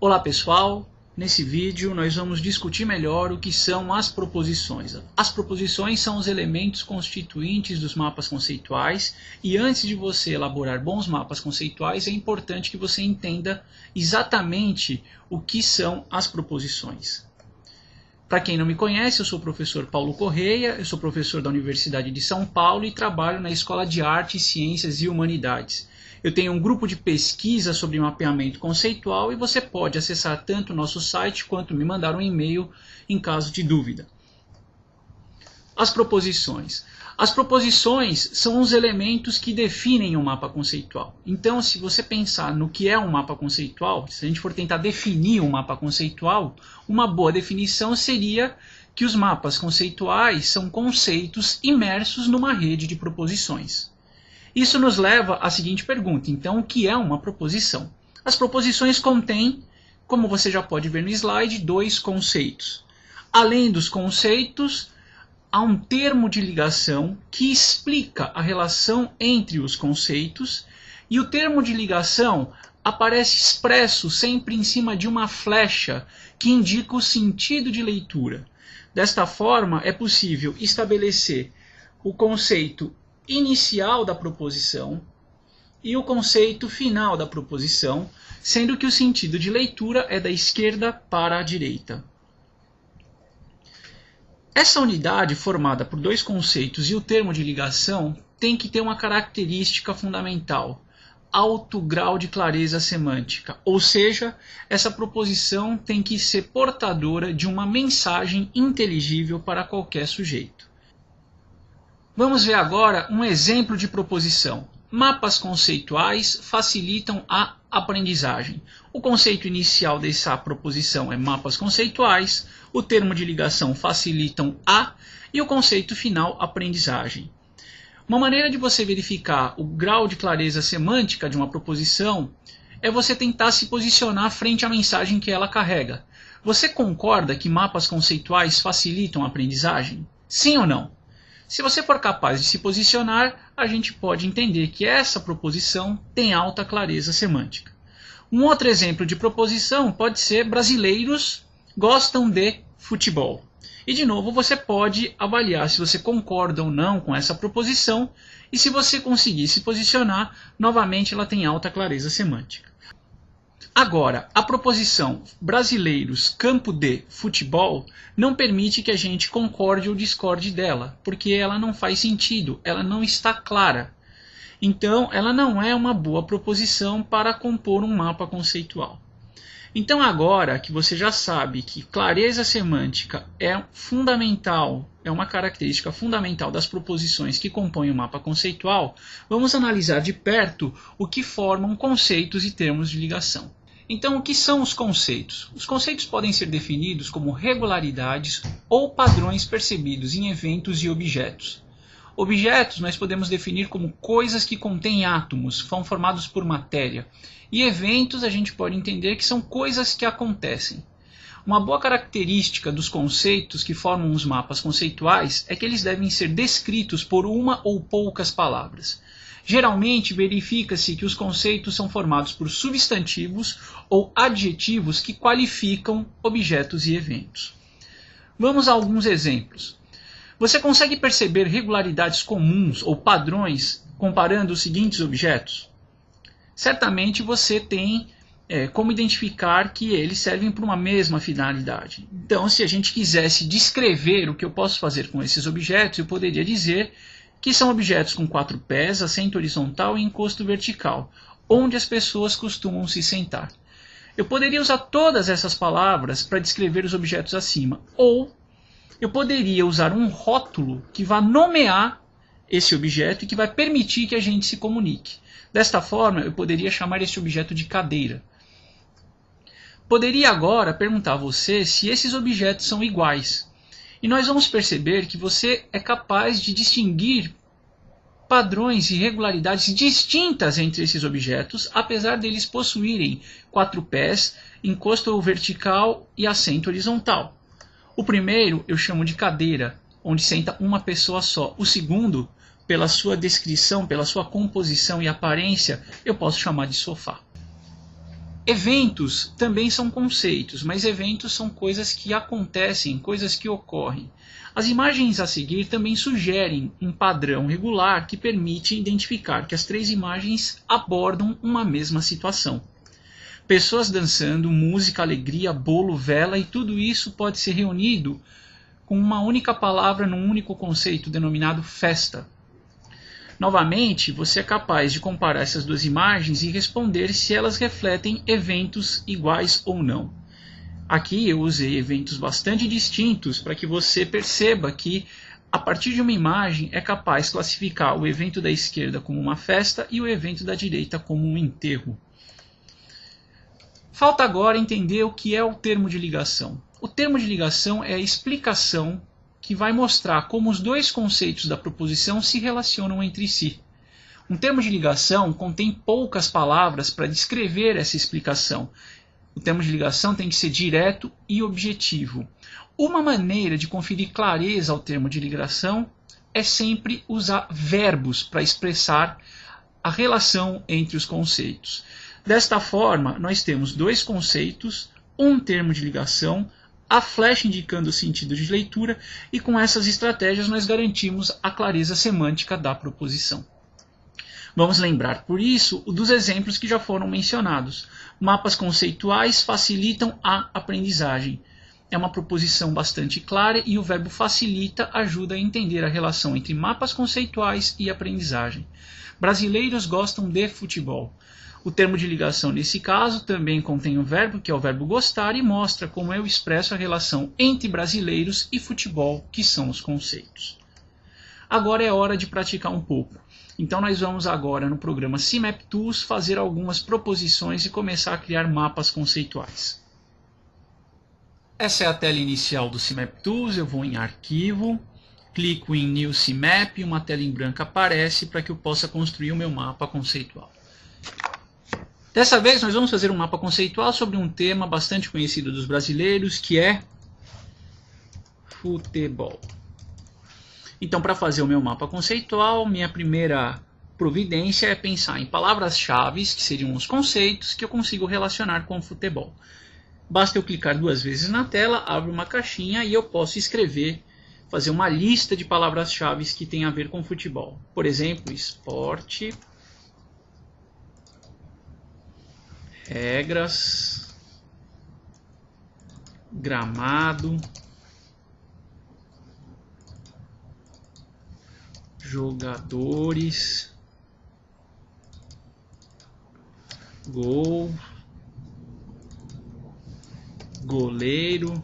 Olá pessoal, nesse vídeo nós vamos discutir melhor o que são as proposições. As proposições são os elementos constituintes dos mapas conceituais e antes de você elaborar bons mapas conceituais é importante que você entenda exatamente o que são as proposições. Para quem não me conhece, eu sou o professor Paulo Correia, eu sou professor da Universidade de São Paulo e trabalho na Escola de Artes, Ciências e Humanidades. Eu tenho um grupo de pesquisa sobre mapeamento conceitual e você pode acessar tanto o nosso site quanto me mandar um e-mail em caso de dúvida. As proposições. As proposições são os elementos que definem um mapa conceitual. Então, se você pensar no que é um mapa conceitual, se a gente for tentar definir um mapa conceitual, uma boa definição seria que os mapas conceituais são conceitos imersos numa rede de proposições. Isso nos leva à seguinte pergunta, então o que é uma proposição? As proposições contêm, como você já pode ver no slide, dois conceitos. Além dos conceitos, há um termo de ligação que explica a relação entre os conceitos e o termo de ligação aparece expresso sempre em cima de uma flecha que indica o sentido de leitura. Desta forma, é possível estabelecer o conceito inicial da proposição e o conceito final da proposição, sendo que o sentido de leitura é da esquerda para a direita. Essa unidade, formada por dois conceitos e o termo de ligação, tem que ter uma característica fundamental: alto grau de clareza semântica, ou seja, essa proposição tem que ser portadora de uma mensagem inteligível para qualquer sujeito. Vamos ver agora um exemplo de proposição. Mapas conceituais facilitam a aprendizagem. O conceito inicial dessa proposição é mapas conceituais, o termo de ligação facilitam a e o conceito final aprendizagem. Uma maneira de você verificar o grau de clareza semântica de uma proposição é você tentar se posicionar frente à mensagem que ela carrega. Você concorda que mapas conceituais facilitam a aprendizagem? Sim ou não? Se você for capaz de se posicionar, a gente pode entender que essa proposição tem alta clareza semântica. Um outro exemplo de proposição pode ser brasileiros gostam de futebol. E de novo você pode avaliar se você concorda ou não com essa proposição e se você conseguir se posicionar, novamente ela tem alta clareza semântica. Agora, a proposição brasileiros campo de futebol não permite que a gente concorde ou discorde dela, porque ela não faz sentido, ela não está clara. Então, ela não é uma boa proposição para compor um mapa conceitual. Então, agora que você já sabe que clareza semântica é fundamental, é uma característica fundamental das proposições que compõem o mapa conceitual, vamos analisar de perto o que formam conceitos e termos de ligação. Então, o que são os conceitos? Os conceitos podem ser definidos como regularidades ou padrões percebidos em eventos e objetos. Objetos nós podemos definir como coisas que contêm átomos, são formados por matéria. E eventos a gente pode entender que são coisas que acontecem. Uma boa característica dos conceitos que formam os mapas conceituais é que eles devem ser descritos por uma ou poucas palavras. Geralmente verifica-se que os conceitos são formados por substantivos ou adjetivos que qualificam objetos e eventos. Vamos a alguns exemplos. Você consegue perceber regularidades comuns ou padrões comparando os seguintes objetos? Certamente você tem como identificar que eles servem para uma mesma finalidade. Então, se a gente quisesse descrever o que eu posso fazer com esses objetos, eu poderia dizer que são objetos com 4 pés, assento horizontal e encosto vertical, onde as pessoas costumam se sentar. Eu poderia usar todas essas palavras para descrever os objetos acima, ou eu poderia usar um rótulo que vai nomear esse objeto e que vai permitir que a gente se comunique. Desta forma, eu poderia chamar esse objeto de cadeira. Poderia agora perguntar a você se esses objetos são iguais. E nós vamos perceber que você é capaz de distinguir padrões e regularidades distintas entre esses objetos, apesar deles possuírem 4 pés, encosto vertical e assento horizontal. O primeiro eu chamo de cadeira, onde senta uma pessoa só. O segundo, pela sua descrição, pela sua composição e aparência, eu posso chamar de sofá. Eventos também são conceitos, mas eventos são coisas que acontecem, coisas que ocorrem. As imagens a seguir também sugerem um padrão regular que permite identificar que as três imagens abordam uma mesma situação. Pessoas dançando, música, alegria, bolo, vela, e tudo isso pode ser reunido com uma única palavra num único conceito denominado festa. Novamente, você é capaz de comparar essas duas imagens e responder se elas refletem eventos iguais ou não. Aqui eu usei eventos bastante distintos para que você perceba que, a partir de uma imagem, é capaz de classificar o evento da esquerda como uma festa e o evento da direita como um enterro. Falta agora entender o que é o termo de ligação. O termo de ligação é a explicação que vai mostrar como os dois conceitos da proposição se relacionam entre si. Um termo de ligação contém poucas palavras para descrever essa explicação. O termo de ligação tem que ser direto e objetivo. Uma maneira de conferir clareza ao termo de ligação é sempre usar verbos para expressar a relação entre os conceitos. Desta forma, nós temos dois conceitos, um termo de ligação, a flecha indicando o sentido de leitura, e com essas estratégias nós garantimos a clareza semântica da proposição. Vamos lembrar, por isso, dos exemplos que já foram mencionados. Mapas conceituais facilitam a aprendizagem. É uma proposição bastante clara e o verbo facilita ajuda a entender a relação entre mapas conceituais e aprendizagem. Brasileiros gostam de futebol. O termo de ligação nesse caso também contém o verbo, que é o verbo gostar, e mostra como eu expresso a relação entre brasileiros e futebol, que são os conceitos. Agora é hora de praticar um pouco. Então nós vamos agora no programa CIMAP Tools fazer algumas proposições e começar a criar mapas conceituais. Essa é a tela inicial do CIMAP Tools. Eu vou em Arquivo, clico em New CIMAP e uma tela em branco aparece para que eu possa construir o meu mapa conceitual. Dessa vez nós vamos fazer um mapa conceitual sobre um tema bastante conhecido dos brasileiros, que é futebol. Então, para fazer o meu mapa conceitual, minha primeira providência é pensar em palavras-chave, que seriam os conceitos que eu consigo relacionar com o futebol. Basta eu clicar duas vezes na tela, abre uma caixinha e eu posso escrever, fazer uma lista de palavras-chave que tem a ver com futebol. Por exemplo, esporte, regras, gramado, jogadores, gol, goleiro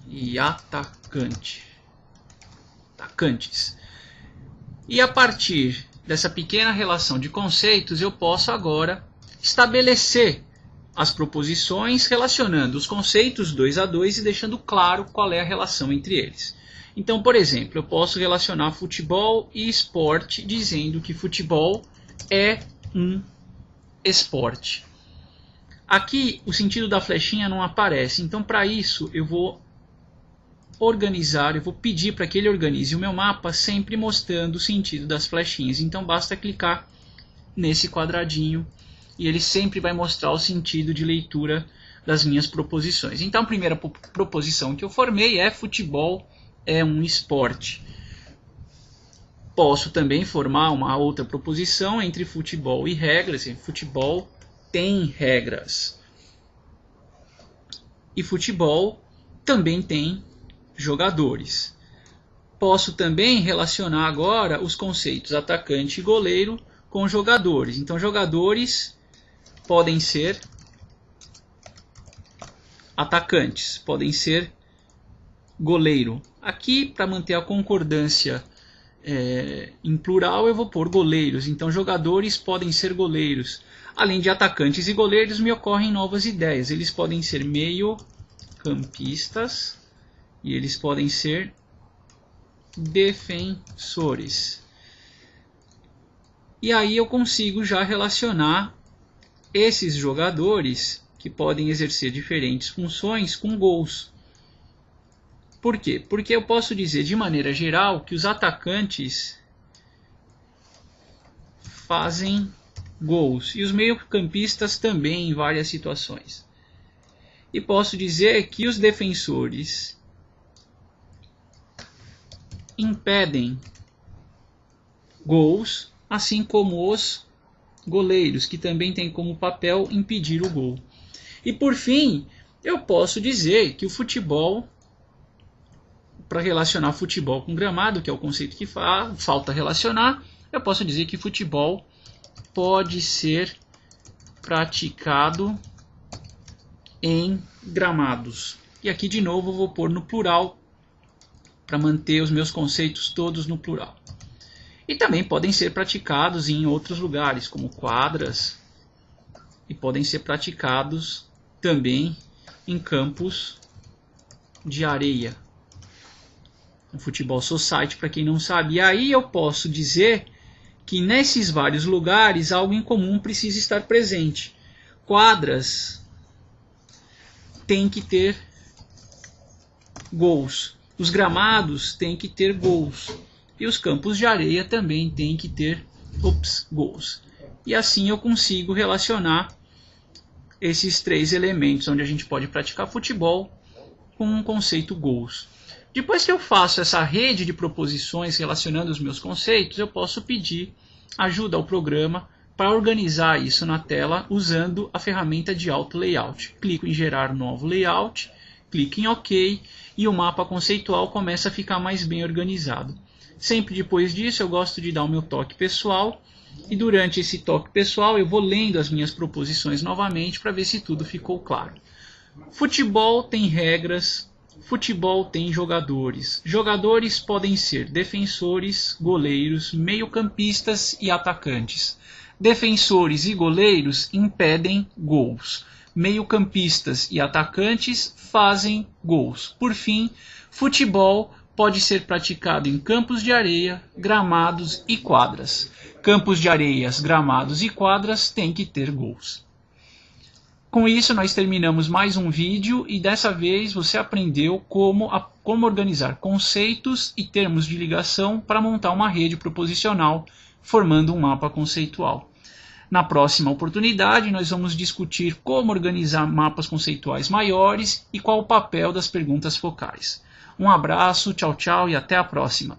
e atacantes. E a partir dessa pequena relação de conceitos, eu posso agora estabelecer as proposições relacionando os conceitos 2 a 2 e deixando claro qual é a relação entre eles. Então, por exemplo, eu posso relacionar futebol e esporte dizendo que futebol é um esporte. Aqui o sentido da flechinha não aparece, então para isso eu vou organizar, eu vou pedir para que ele organize o meu mapa sempre mostrando o sentido das flechinhas. Então basta clicar nesse quadradinho e ele sempre vai mostrar o sentido de leitura das minhas proposições. Então a primeira proposição que eu formei é futebol é um esporte. Posso também formar uma outra proposição entre futebol e regras. Futebol tem regras. E futebol também tem jogadores. Posso também relacionar agora os conceitos atacante e goleiro com jogadores. Então, jogadores podem ser atacantes, podem ser goleiro. Aqui, para manter a concordância em plural, eu vou pôr goleiros. Então, jogadores podem ser goleiros. Além de atacantes e goleiros, me ocorrem novas ideias. Eles podem ser meio-campistas e eles podem ser defensores. E aí eu consigo já relacionar esses jogadores que podem exercer diferentes funções com gols. Por quê? Porque eu posso dizer de maneira geral que os atacantes fazem gols. E os meio-campistas também em várias situações. E posso dizer que os defensores impedem gols, assim como os goleiros, que também têm como papel impedir o gol. E por fim, eu posso dizer que o futebol, para relacionar futebol com gramado, que é o conceito que falta relacionar, eu posso dizer que futebol pode ser praticado em gramados. E aqui de novo eu vou pôr no plural para manter os meus conceitos todos no plural. E também podem ser praticados em outros lugares, como quadras, e podem ser praticados também em campos de areia. O futebol society, para quem não sabe. E aí eu posso dizer que nesses vários lugares algo em comum precisa estar presente. Quadras têm que ter gols. Os gramados têm que ter gols. E os campos de areia também têm que ter gols. E assim eu consigo relacionar esses três elementos onde a gente pode praticar futebol com o conceito gols. Depois que eu faço essa rede de proposições relacionando os meus conceitos, eu posso pedir ajuda ao programa para organizar isso na tela usando a ferramenta de Auto Layout. Clico em gerar novo layout, clico em OK e o mapa conceitual começa a ficar mais bem organizado. Sempre depois disso eu gosto de dar o meu toque pessoal e durante esse toque pessoal eu vou lendo as minhas proposições novamente para ver se tudo ficou claro. Futebol tem regras, futebol tem jogadores. Jogadores podem ser defensores, goleiros, meio-campistas e atacantes. Defensores e goleiros impedem gols. Meio-campistas e atacantes fazem gols. Por fim, futebol pode ser praticado em campos de areia, gramados e quadras. Campos de areias, gramados e quadras têm que ter gols. Com isso nós terminamos mais um vídeo e dessa vez você aprendeu como organizar conceitos e termos de ligação para montar uma rede proposicional formando um mapa conceitual. Na próxima oportunidade nós vamos discutir como organizar mapas conceituais maiores e qual o papel das perguntas focais. Um abraço, tchau, tchau e até a próxima.